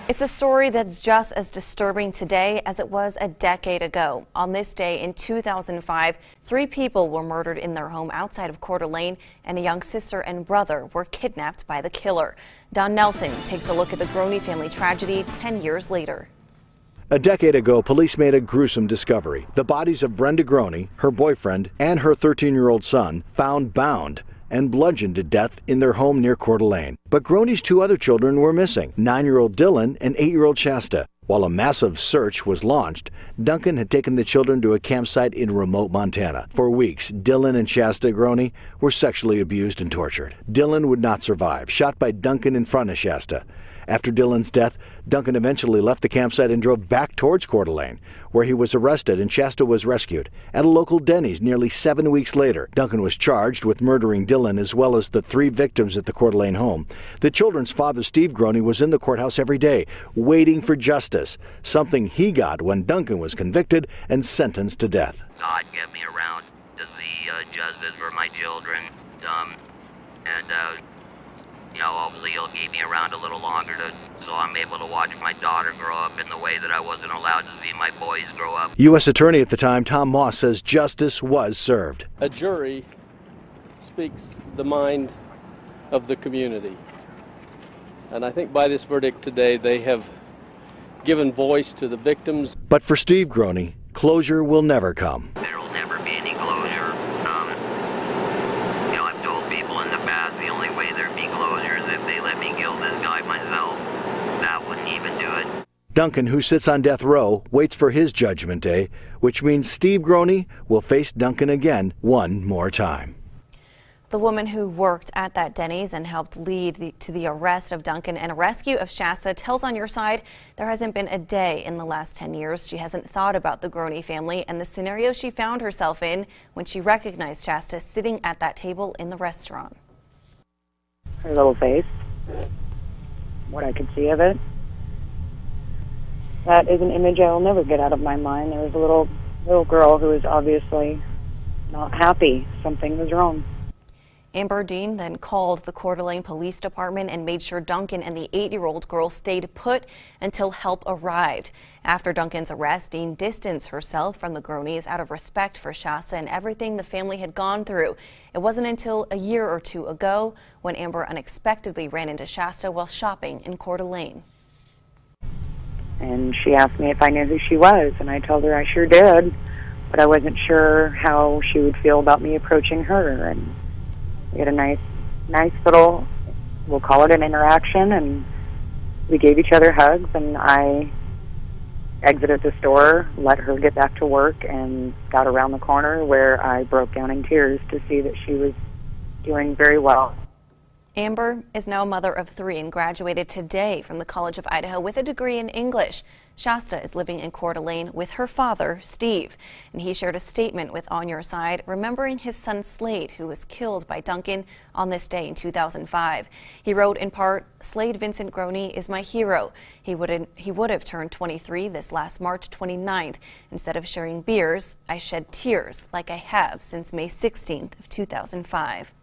It's a story that's just as disturbing today as it was a decade ago. On this day in 2005, 3 people were murdered in their home outside of Coeur d'Alene, and a young sister and brother were kidnapped by the killer. Don Nelson takes a look at the Groene family tragedy 10 years later. A decade ago, police made a gruesome discovery. The bodies of Brenda Groene, her boyfriend, and her 13-year-old son found bound and bludgeoned to death in their home near Coeur d'Alene. But Groene's 2 other children were missing, 9-year-old Dylan and 8-year-old Shasta. While a massive search was launched, Duncan had taken the children to a campsite in remote Montana. For weeks, Dylan and Shasta Groene were sexually abused and tortured. Dylan would not survive, shot by Duncan in front of Shasta. After Dylan's death, Duncan eventually left the campsite and drove back towards Coeur d'Alene, where he was arrested and Shasta was rescued at a local Denny's nearly 7 weeks later. Duncan was charged with murdering Dylan as well as the 3 victims at the Coeur d'Alene home. The children's father, Steve Groene, was in the courthouse every day, waiting for justice, something he got when Duncan was convicted and sentenced to death. God get me around to see justice for my children, hopefully he'll keep me around a little longer so I'm able to watch my daughter grow up in the way that I wasn't allowed to see my boys grow up. U.S. Attorney at the time, Tom Moss, says justice was served. A jury speaks the mind of the community. And I think by this verdict today, they have given voice to the victims. But for Steve Groene, closure will never come. There will never be any closure. I've told people in the past the only way there'd be closure is if they let me kill this guy myself. That wouldn't even do it. Duncan, who sits on death row, waits for his judgment day, which means Steve Groene will face Duncan again one more time. The woman who worked at that Denny's and helped lead to the arrest of Duncan and a rescue of Shasta tells On Your Side there hasn't been a day in the last 10 years she hasn't thought about the Groene family and the scenario she found herself in when she recognized Shasta sitting at that table in the restaurant. Her little face, what I could see of it, that is an image I will never get out of my mind. There was a little girl who was obviously not happy. Something was wrong. Amber Dean then called the Coeur d'Alene Police Department and made sure Duncan and the 8-year-old girl stayed put until help arrived. After Duncan's arrest, Dean distanced herself from the Groenes out of respect for Shasta and everything the family had gone through. It wasn't until a year or 2 ago when Amber unexpectedly ran into Shasta while shopping in Coeur d'Alene. And she asked me if I knew who she was, and I told her I sure did, but I wasn't sure how she would feel about me approaching her. And we had a nice little, we'll call it an interaction, and we gave each other hugs, and I exited the store, let her get back to work, and got around the corner where I broke down in tears to see that she was doing very well. Amber is now a mother of 3 and graduated today from the College of Idaho with a degree in English. Shasta is living in Coeur d'Alene with her father, Steve, and he shared a statement with On Your Side, remembering his son Slade, who was killed by Duncan on this day in 2005. He wrote in part, "Slade Vincent Groene is my hero. He would have turned 23 this last March 29th. Instead of sharing beers, I shed tears like I have since May 16th of 2005.